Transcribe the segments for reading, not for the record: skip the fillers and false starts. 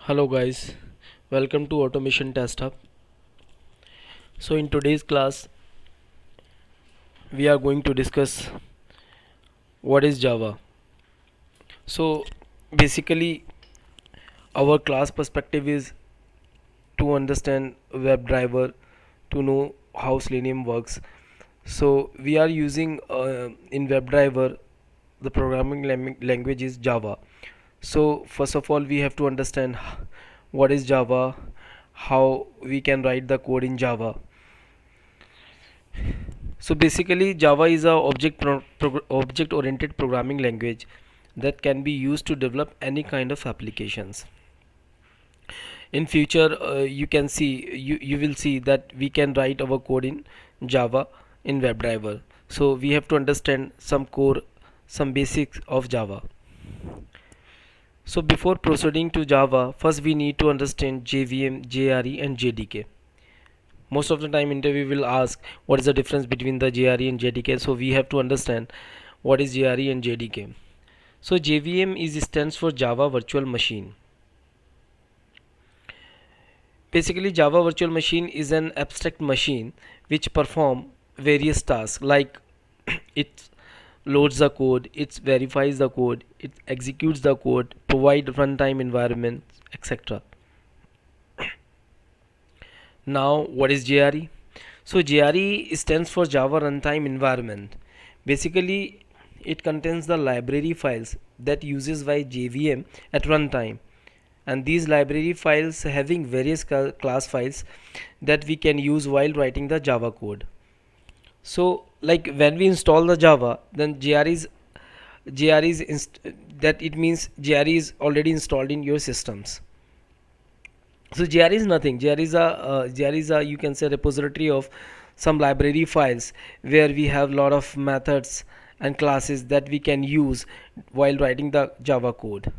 Hello guys, welcome to Automation Test Hub. So in today's class we are going to discuss what is Java. So basically our class perspective is to understand WebDriver, to know how Selenium works. So we are using in WebDriver the programming language is Java. So first of all we have to understand what is Java, how we can write the code in Java. So basically Java is a object oriented programming language that can be used to develop any kind of applications. In future you can see you will see that we can write our code in Java in WebDriver. So we have to understand some basics of Java. So before proceeding to Java, first we need to understand JVM, JRE and JDK. Most of the time interview will ask what is the difference between the JRE and JDK, so we have to understand what is JRE and JDK. So JVM is stands for Java Virtual Machine. Basically Java Virtual Machine is an abstract machine which perform various tasks like it loads the code, it verifies the code, it executes the code, provide runtime environment, etc. Now what is JRE? So JRE stands for Java Runtime Environment. Basically it contains the library files that uses by JVM at runtime, and these library files having various class files that we can use while writing the Java code. So like when we install the Java, then that it means JRE is already installed in your systems. So JRE is nothing. JRE is a you can say repository of some library files where we have lot of methods and classes that we can use while writing the Java code.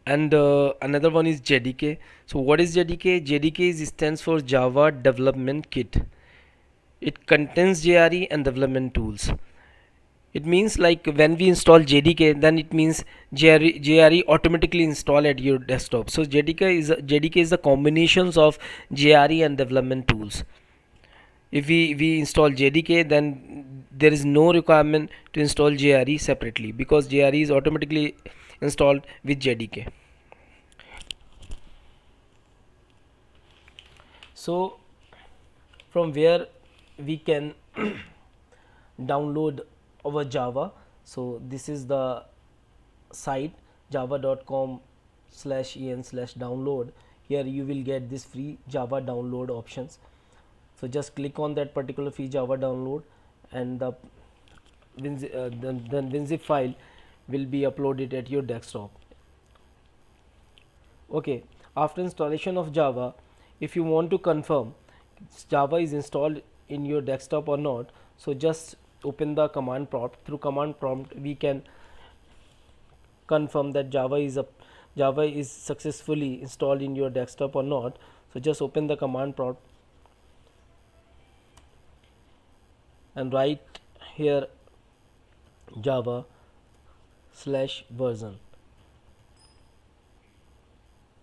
And another one is JDK. So what is JDK? JDK stands for Java Development Kit. It contains JRE and development tools. It means like when we install JDK, then it means JRE automatically install at your desktop. So JDK is the combinations of JRE and development tools. If we install JDK, then there is no requirement to install JRE separately because JRE is automatically installed with JDK. So from where we can download our Java. So this is the site java.com/en/download. Here you will get this free Java download options. So just click on that particular free Java download, and the WinZip file will be uploaded at your desktop. Okay, after installation of Java, if you want to confirm Java is installed in your desktop or not, so just open the command prompt. Through command prompt we can confirm that Java is successfully installed in your desktop or not. So just open the command prompt and write here Java/version.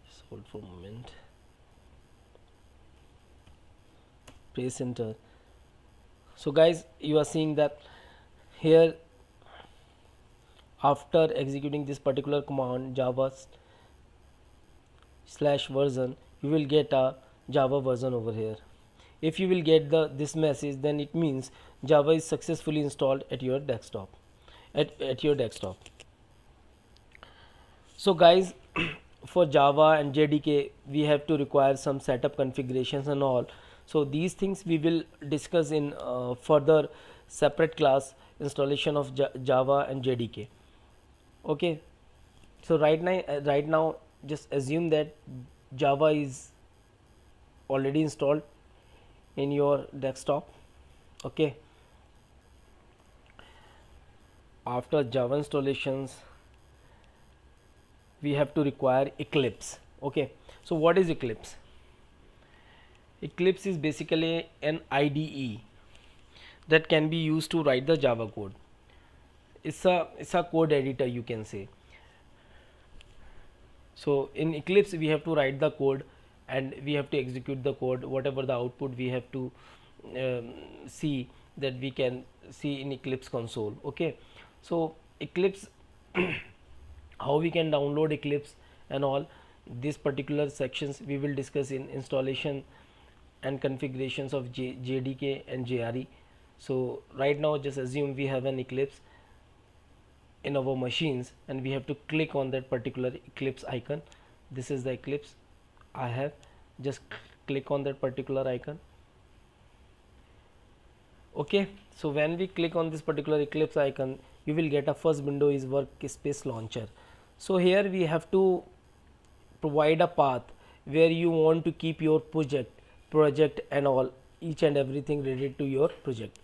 Just hold for a moment, press enter. So guys, you are seeing that here after executing this particular command Java/version, you will get a Java version over here. If you will get this message, then it means Java is successfully installed at your desktop. So guys, for Java and JDK we have to require some setup configurations and all. So these things we will discuss in further separate class installation of Java and JDK. Okay, so right now just assume that Java is already installed in your desktop. Okay, after Java installations we have to require Eclipse. Okay, so what is Eclipse? Eclipse is basically an IDE that can be used to write the Java code. It's a code editor, you can say. So in Eclipse we have to write the code and we have to execute the code. Whatever the output we have to see, that we can see in Eclipse console. Okay, so Eclipse how we can download Eclipse and all these particular sections we will discuss in installation and configurations of JDK and JRE. So right now just assume we have an Eclipse in our machines and we have to click on that particular Eclipse icon. This is the Eclipse I have. Just click on that particular icon. Okay, so when we click on this particular Eclipse icon, you will get a first window is workspace launcher. So here we have to provide a path where you want to keep your project and all, each and everything related to your project.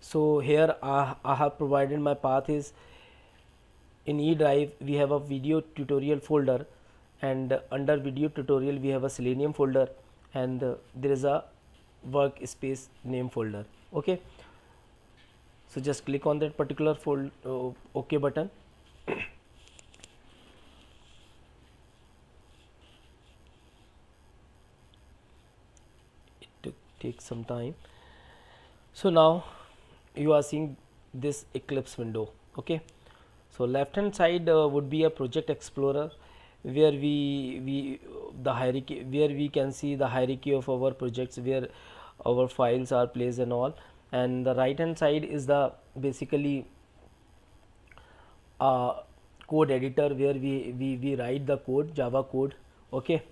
So here I have provided my path is in E drive we have a video tutorial folder, and under video tutorial we have a Selenium folder, and there is a workspace name folder. Okay, so just click on that particular OK button. It takes some time. So now you are seeing this Eclipse window. Okay, so left hand side would be a project explorer where we the hierarchy, where we can see the hierarchy of our projects, where our files are placed and all, and the right hand side is the basically code editor where we write the code, Java code. Okay,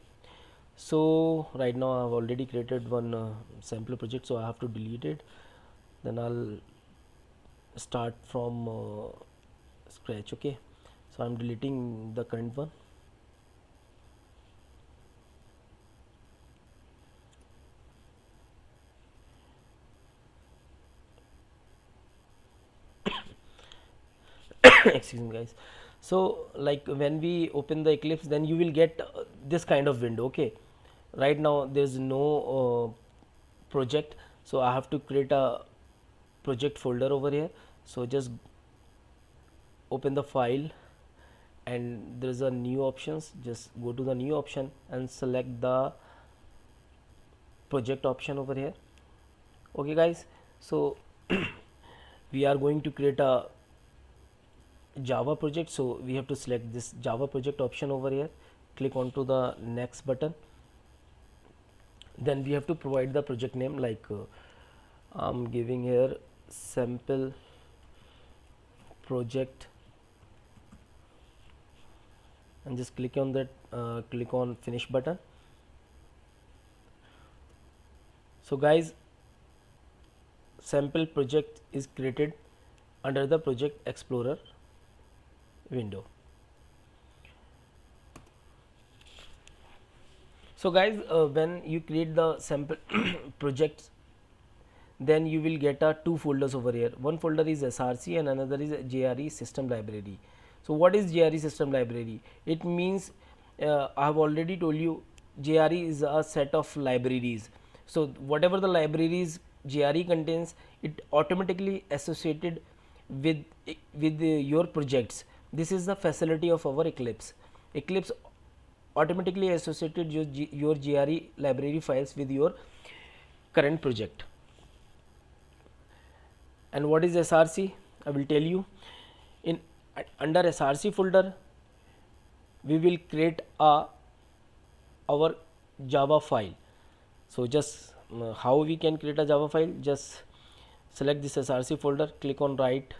so right now I have already created one sample project, so I have to delete it. Then I'll start from scratch. Okay, so I'm deleting the current one. Excuse me guys. So like when we open the Eclipse, then you will get this kind of window. Okay, right now there's no project, so I have to create a project folder over here. So just open the file and there is a new options. Just go to the new option and select the project option over here. Okay guys, so we are going to create a Java project, so we have to select this Java project option over here, click onto the next button. Then we have to provide the project name, like I'm giving here sample project, and just click on that, click on finish button. So guys, sample project is created under the project explorer window. So guys, when you create the sample projects, then you will get two folders over here. One folder is SRC and another is JRE system library. So what is JRE system library? It means I have already told you JRE is a set of libraries. So whatever the libraries JRE contains, it automatically associated with your projects. This is the facility of our Eclipse. Eclipse automatically associated your JRE library files with your current project. And what is SRC? I will tell you. In under SRC folder, we will create our Java file. So just how we can create a Java file? Just select this SRC folder, click on right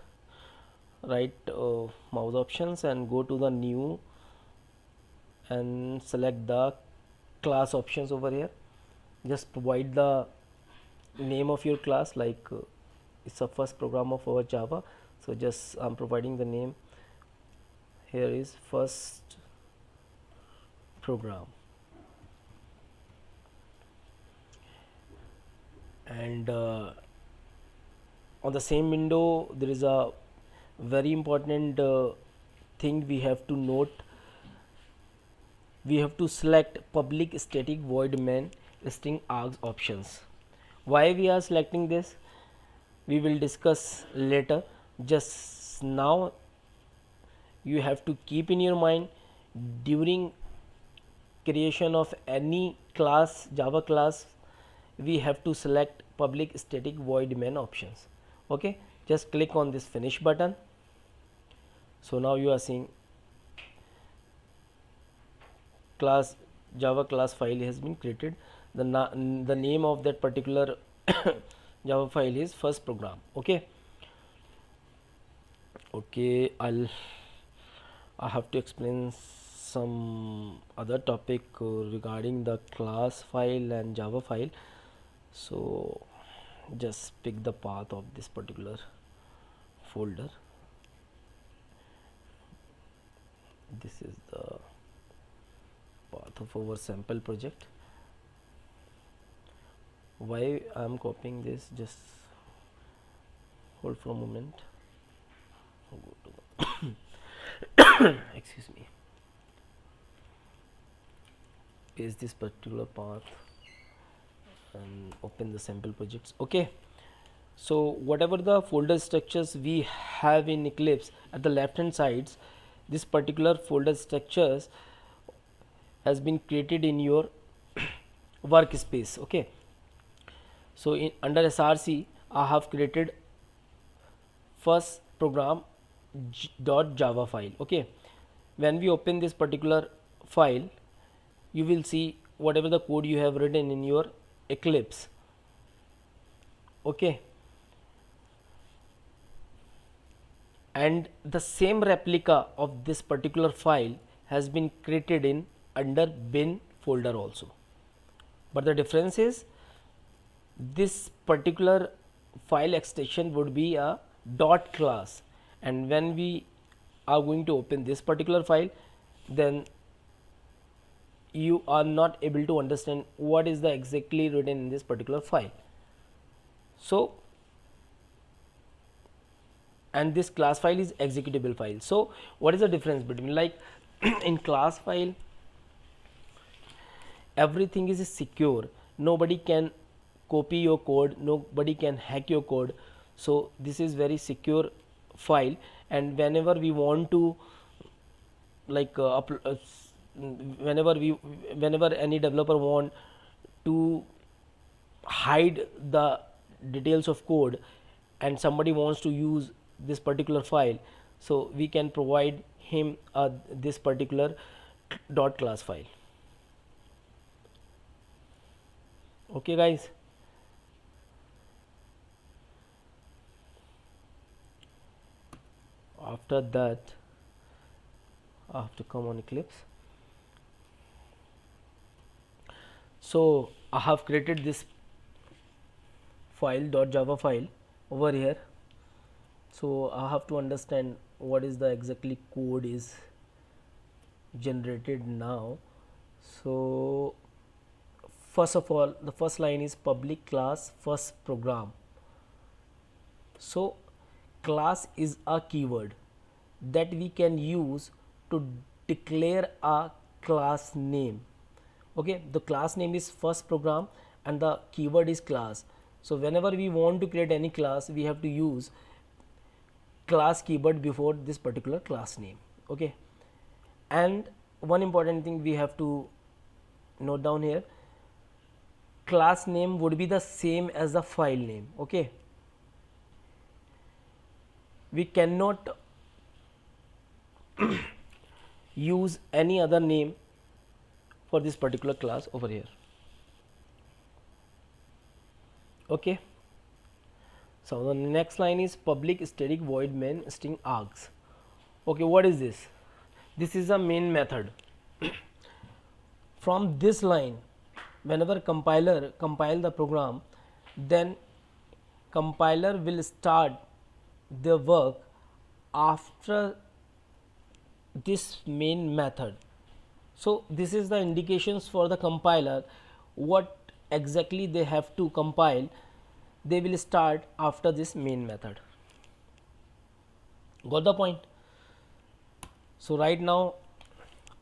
mouse options and go to the new and select the class options over here. Just provide the name of your class, like it's the first program of our Java, so just I'm providing the name. Here is first program, and on the same window there is a very important thing we have to note. We have to select public static void main string args options. Why we are selecting this, we will discuss later. Just now you have to keep in your mind during creation of any class, Java class, we have to select public static void main options. Okay, just click on this finish button. So now you are seeing class, Java class file has been created. The name of that particular Java file is first program. Okay, I have to explain some other topic regarding the class file and Java file. So just pick the path of this particular folder. This is the path of our sample project. Why I am copying this, just hold for a moment. Go to the excuse me, paste this particular path and open the sample projects. Okay, so whatever the folder structures we have in Eclipse at the left hand sides, this particular folder structures has been created in your workspace. Okay, so in under src I have created first program .java file. Okay, when we open this particular file, you will see whatever the code you have written in your Eclipse. Okay, and the same replica of this particular file has been created in under bin folder also, but the difference is this particular file extension would be a dot class, and when we are going to open this particular file, then you are not able to understand what is the exactly written in this particular file. So, and this class file is executable file. So what is the difference between, like in class file everything is secure, nobody can copy your code, nobody can hack your code. So this is very secure file, and whenever we want to like whenever any developer want to hide the details of code and somebody wants to use this particular file, so we can provide him this particular dot class file. Okay guys, after that I have to come on Eclipse. So I have created this file .java file over here. So I have to understand what is the exactly code is generated now. So first of all, the first line is public class first program. So class is a keyword that we can use to declare a class name. Okay, the class name is first program and the keyword is class. So whenever we want to create any class, we have to use class keyword before this particular class name. Okay, and one important thing we have to note down here, class name would be the same as the file name. Okay, we cannot use any other name for this particular class over here. Okay, so the next line is public static void main string args. Okay, what is this? This is a main method. From this line, whenever compiler compile the program, then compiler will start the work after this main method. So this is the indications for the compiler what exactly they have to compile. They will start after this main method. Got the point? So right now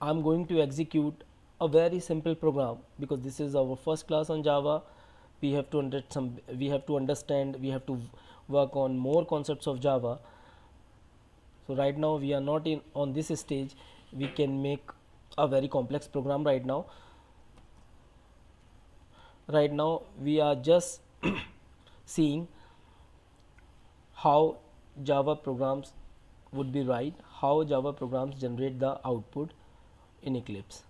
I am going to execute a very simple program, because this is our first class on Java. We have to understand, we have to work on more concepts of Java. So right now we are not in on this stage. We can make a very complex program right now. Right now we are just seeing how Java programs would be write, how Java programs generate the output in Eclipse.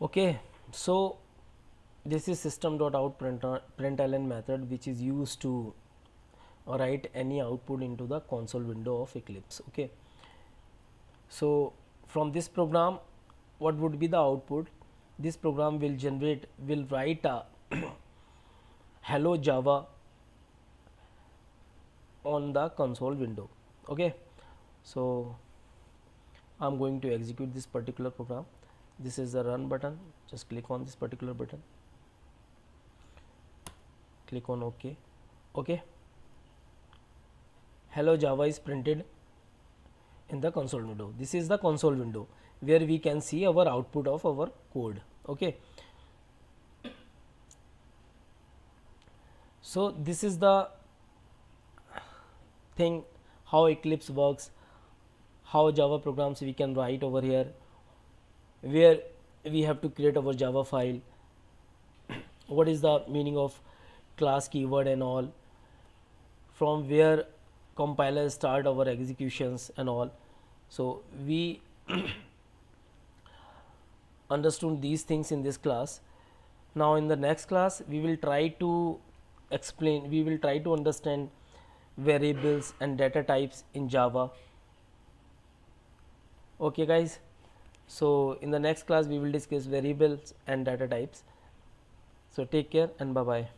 Okay, so this is system.out.println method, which is used to write any output into the console window of Eclipse. Okay, so from this program, what would be the output? This program will write a hello Java on the console window. Okay, so I'm going to execute this particular program. This is the run button. Just click on this particular button, click on OK. Okay, hello Java is printed in the console window. This is the console window where we can see our output of our code. Okay, so this is the thing, how Eclipse works, how Java programs we can write over here, where we have to create our Java file, what is the meaning of class keyword and all, from where compilers start our executions and all. So we understood these things in this class. Now in the next class we will try to explain, we will try to understand variables and data types in Java. Okay guys, so in the next class we will discuss variables and data types. So take care and bye bye.